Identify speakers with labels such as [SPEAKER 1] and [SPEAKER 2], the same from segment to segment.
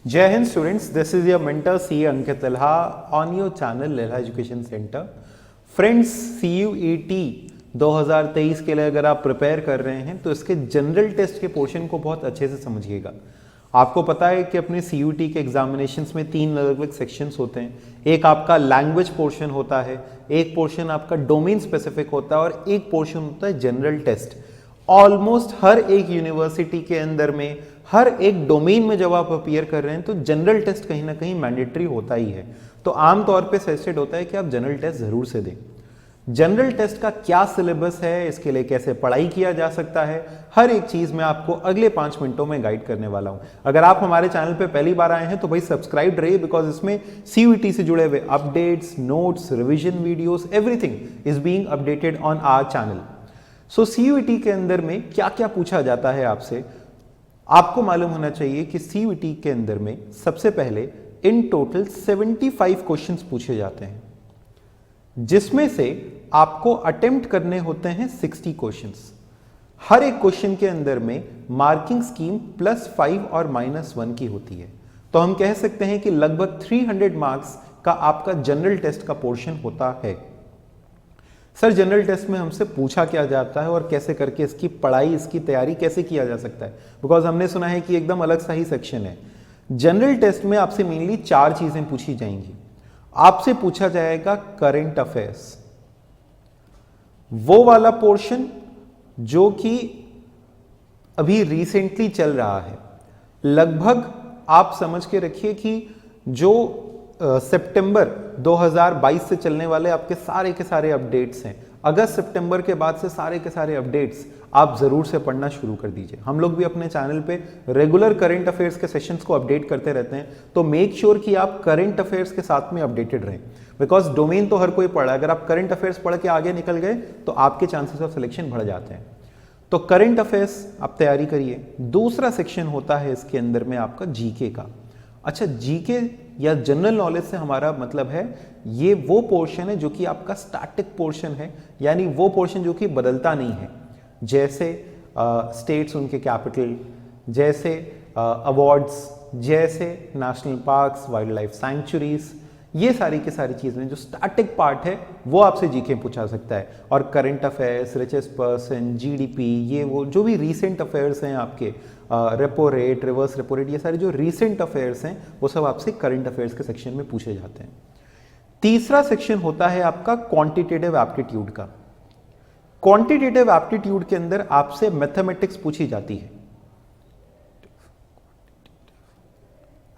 [SPEAKER 1] Jai Hind students, this is your mentor C. Ankit Lalha on your channel Lalha Education Center. Friends, CUET 2023 के लिए अगर आप prepare कर रहे हैं तो इसके जनरल टेस्ट के पोर्शन को बहुत अच्छे से समझिएगा। आपको पता है कि अपने CUET के एग्जामिनेशंस में 3 अलग अलग सेक्शंस होते हैं। एक आपका लैंग्वेज पोर्शन होता है, एक पोर्शन आपका डोमेन स्पेसिफिक होता है और एक पोर्शन होता है जनरल टेस्ट। ऑलमोस्ट हर एक यूनिवर्सिटी के अंदर में हर एक डोमेन में जब आप अपीयर कर रहे हैं तो जनरल टेस्ट कहीं ना कहीं मैंडेटरी होता ही है। तो आमतौर पे सजेस्टेड होता है कि आप जनरल टेस्ट जरूर से दें। जनरल टेस्ट का क्या सिलेबस है, इसके लिए कैसे पढ़ाई किया जा सकता है, हर एक चीज मैं आपको अगले 5 मिनटों में गाइड करने वाला हूं। अगर आप हमारे चैनल पे पहली बार आए हैं तो भाई सब्सक्राइब रहिए, बिकॉज इसमें CUET से जुड़े हुए updates, notes, revision videos, everything is being updated on our channel. So CUET के अंदर में क्या क्या पूछा जाता है आपसे, आपको मालूम होना चाहिए कि CUET के अंदर में सबसे पहले इन टोटल 75 क्वेश्चंस पूछे जाते हैं, जिसमें से आपको अटेम्प्ट करने होते हैं 60 क्वेश्चंस। हर एक क्वेश्चन के अंदर में मार्किंग स्कीम +5 और -1 की होती है। तो हम कह सकते हैं कि लगभग 300 मार्क्स का आपका जनरल टेस्ट का पोर्शन होता है। सर, जनरल टेस्ट में हमसे पूछा क्या जाता है और कैसे करके इसकी पढ़ाई, इसकी तैयारी कैसे किया जा सकता है, बिकॉज हमने सुना है कि एकदम अलग सा ही सेक्शन है। जनरल टेस्ट में आपसे मेनली 4 चीजें पूछी जाएंगी। आपसे पूछा जाएगा करंट अफेयर्स, वो वाला पोर्शन जो कि अभी रिसेंटली चल रहा है। लगभग आप समझ के रखिए कि जो सितंबर 2022 से चलने वाले आपके सारे के सारे अपडेट्स हैं, अगस्त सितंबर के बाद से सारे के सारे अपडेट्स आप जरूर से पढ़ना शुरू कर दीजिए। हम लोग भी अपने चैनल पे रेगुलर करंट अफेयर्स के सेशंस को अपडेट करते रहते हैं, तो मेक श्योर कि आप करंट अफेयर्स के साथ में अपडेटेड रहें, बिकॉज डोमेन तो हर कोई पढ़ा है। अगर आप करंट अफेयर्स पढ़ के आगे निकल गए तो आपके चांसेस ऑफ सिलेक्शन बढ़ जाते हैं। तो करंट अफेयर्स आप तैयारी करिए। दूसरा सेक्शन होता है इसके अंदर में आपका जीके का। अच्छा, जीके या जनरल नॉलेज से हमारा मतलब है ये वो पोर्शन है जो कि आपका स्टैटिक पोर्शन है, यानी वो पोर्शन जो कि बदलता नहीं है। जैसे स्टेट्स, उनके कैपिटल, जैसे अवार्ड्स, जैसे national parks, wild life sanctuaries, ये सारी की सारी चीजें जो स्टैटिक पार्ट है वो आपसे जीके पूछा सकता है। और current affairs, richest person, GDP, ये वो जो भी रीसेंट अफेयर्स हैं आपके, repo rate, reverse repo rate, ये सारे जो रीसेंट अफेयर्स हैं वो सब आपसे करंट अफेयर्स के सेक्शन में पूछे जाते हैं। तीसरा सेक्शन होता है आपका क्वांटिटेटिव एप्टीट्यूड का। क्वांटिटेटिव एप्टीट्यूड के अंदर आपसे मैथमेटिक्स पूछी जाती है।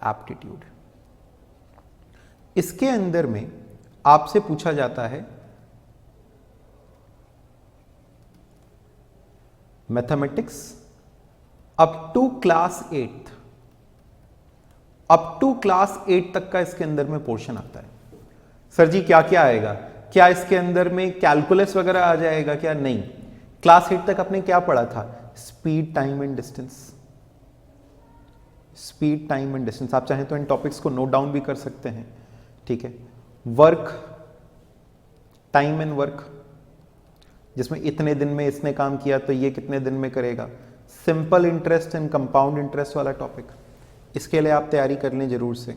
[SPEAKER 1] एप्टीट्यूड, इसके अंदर में आपसे पूछा जाता है mathematics up to class 8, up to class 8 तक का इसके अंदर में पोर्शन आता है। सर जी क्या क्या आएगा, क्या इसके अंदर में कैलकुलस वगैरह आ जाएगा क्या? नहीं। क्लास 8 तक आपने क्या पढ़ा था? Speed, time and distance. Speed, time and distance, आप चाहें तो इन टॉपिक्स को नोट डाउन भी कर सकते हैं, ठीक है। वर्क, टाइम एंड वर्क, जिसमें इतने दिन में इसने काम किया तो ये कितने दिन में करेगा। Simple interest and compound interest वाला टॉपिक, इसके लिए आप तैयारी कर लें जरूर से।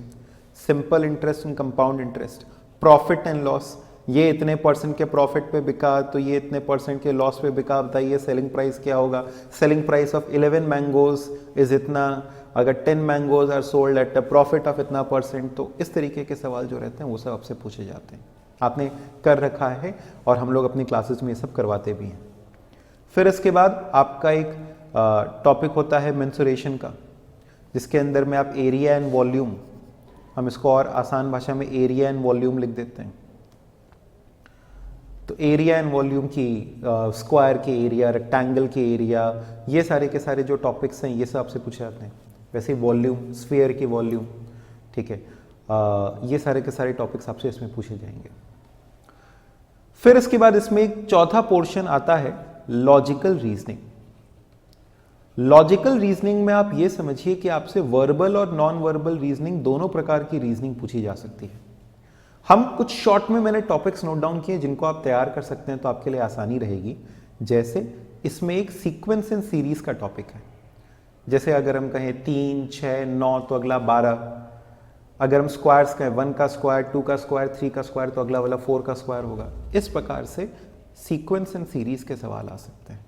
[SPEAKER 1] Simple interest and compound interest, profit and loss, ये इतने % के प्रॉफिट पे बिका तो ये इतने % के लॉस पे बिका, बताइए सेलिंग प्राइस क्या होगा। Selling price of 11 mangoes is इतना, अगर 10 mangoes are sold at a profit of इतना %। तो इस तरीके के सवाल जो रहते हैं वो सब आपसे पूछे जाते हैं। आपने कर रखा है और हम लोग अपनी क्लासेस में ये सब करवाते भी हैं। फिर इसके बाद आपका एक टॉपिक होता है मेंसुरेशन का, जिसके अंदर में आप एरिया एंड वॉल्यूम, हम इसको और आसान भाषा में एरिया एंड वॉल्यूम लिख देते हैं। तो एरिया एंड वॉल्यूम की, स्क्वायर के एरिया, रेक्टेंगल के एरिया, ये सारे के सारे जो टॉपिक्स हैं ये सब आपसे पूछे जाते हैं। वैसे वॉल्यूम, स्फीयर की वॉल्यूम, ठीक है, ये सारे के सारे टॉपिक्स आपसे इसमें पूछे जाएंगे। फिर इसके बाद इसमें एक चौथा पोर्शन आता है लॉजिकल रीजनिंग। लॉजिकल रीजनिंग में आप ये समझिए कि आपसे वर्बल और नॉन वर्बल रीजनिंग, दोनों प्रकार की रीजनिंग पूछी जा सकती है। हम कुछ शॉर्ट में मैंने टॉपिक्स नोट डाउन किए जिनको आप तैयार कर सकते हैं तो आपके लिए आसानी रहेगी। जैसे इसमें एक सीक्वेंस एंड सीरीज का टॉपिक है। जैसे अगर हम कहें 3, 6, 9 तो अगला 12। अगर हम स्क्वायर्स कहें 1 का स्क्वायर, 2 का स्क्वायर, 3 का स्क्वायर तो अगला वाला 4 का स्क्वायर होगा। इस प्रकार से सीक्वेंस एंड सीरीज के सवाल आ सकते हैं।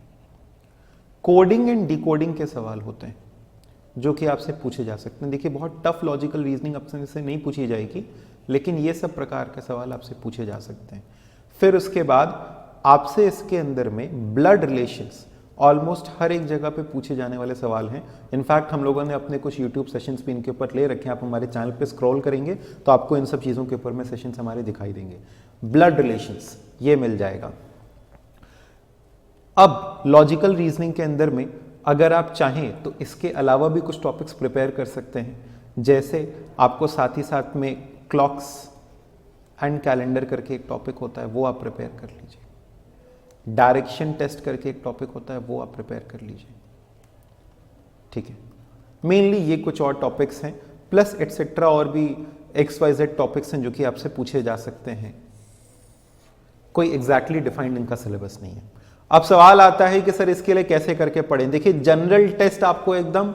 [SPEAKER 1] कोडिंग एंड डिकोडिंग के सवाल होते हैं जो कि आपसे पूछे जा सकते हैं। देखिए बहुत टफ लॉजिकल रीजनिंग आपसे से नहीं पूछी जाएगी, लेकिन ये सब प्रकार के सवाल आपसे पूछे जा सकते हैं। फिर उसके बाद आपसे इसके अंदर में ब्लड रिलेशंस ऑलमोस्ट हर एक जगह पे पूछे जाने वाले सवाल हैं। इनफैक्ट हम लोगों ने अपने कुछ यूट्यूब सेशंस भी इनके ऊपर ले रखे हैं। आप हमारे चैनल पे स्क्रॉल करेंगे तो आपको इन सब चीज़ों के ऊपर में सेशंस हमारे दिखाई देंगे। ब्लड रिलेशंस ये मिल जाएगा। अब लॉजिकल रीजनिंग के अंदर में अगर आप चाहें तो इसके अलावा भी कुछ टॉपिक्स प्रिपेयर कर सकते हैं। जैसे आपको साथ ही साथ में क्लॉक्स एंड कैलेंडर करके एक टॉपिक होता है, वो आप प्रिपेयर कर लीजिए। डायरेक्शन टेस्ट करके एक टॉपिक होता है, वो आप प्रिपेयर कर लीजिए। ठीक है, मेनली ये कुछ और टॉपिक्स हैं, प्लस एटसेट्रा और भी XYZ टॉपिक्स हैं जो कि आपसे पूछे जा सकते हैं। कोई एग्जैक्टली डिफाइंड इनका सिलेबस नहीं है। अब सवाल आता है कि सर इसके लिए कैसे करके पढ़ें। देखिए जनरल टेस्ट आपको एकदम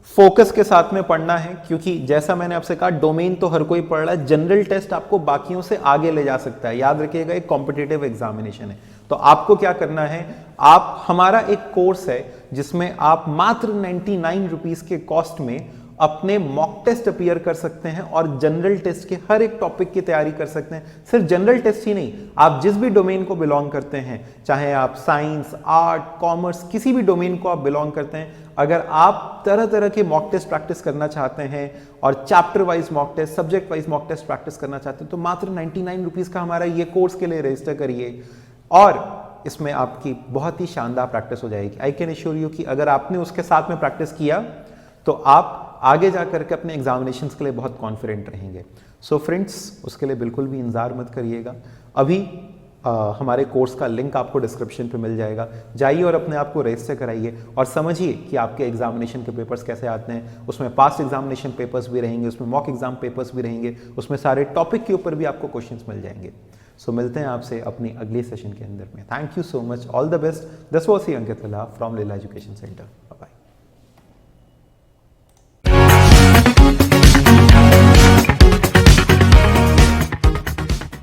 [SPEAKER 1] फोकस के साथ में पढ़ना है, क्योंकि जैसा मैंने आपसे कहा डोमेन तो हर कोई पढ़ रहा है, जनरल टेस्ट आपको बाकियों से आगे ले जा सकता है। याद रखिएगा एक कॉम्पिटिटिव एग्जामिनेशन है। तो आपको क्या करना है, आप हमारा एक कोर्स है जिसमें आप मात्र 99 रुपीज के कॉस्ट में अपने मॉक टेस्ट अपीयर कर सकते हैं और जनरल टेस्ट के हर एक टॉपिक की तैयारी कर सकते हैं। सिर्फ जनरल टेस्ट ही नहीं, आप जिस भी डोमेन को बिलोंग करते हैं, चाहे आप साइंस, आर्ट, कॉमर्स, किसी भी डोमेन को आप बिलोंग करते हैं, अगर आप तरह तरह के मॉक टेस्ट प्रैक्टिस करना चाहते हैं और chapter wise mock test, subject wise mock test practice करना चाहते हैं, तो मात्र 99 रुपीज का हमारा ये कोर्स के लिए रजिस्टर करिए और इसमें आपकी बहुत ही शानदार प्रैक्टिस हो जाएगी। आई कैन एश्योर यू कि अगर आपने उसके साथ में प्रैक्टिस किया तो आप आगे जाकर के अपने एग्जामिनेशंस के लिए बहुत कॉन्फिडेंट रहेंगे। सो फ्रेंड्स, उसके लिए बिल्कुल भी इंतजार मत करिएगा। अभी हमारे कोर्स का लिंक आपको डिस्क्रिप्शन पे मिल जाएगा, जाइए और अपने आप को रजिस्टर कराइए और समझिए कि आपके एग्जामिनेशन के पेपर्स कैसे आते हैं। उसमें पास्ट एग्जामिनेशन पेपर्स भी रहेंगे, उसमें मॉक एग्जाम पेपर्स भी रहेंगे, उसमें सारे टॉपिक के ऊपर भी आपको क्वेश्चंस मिल जाएंगे। सो मिलते हैं आपसे अपनी अगली सेशन के अंदर में। Thank you so much, all the best. This was Ankit Lalha from Leela education centre. Bye.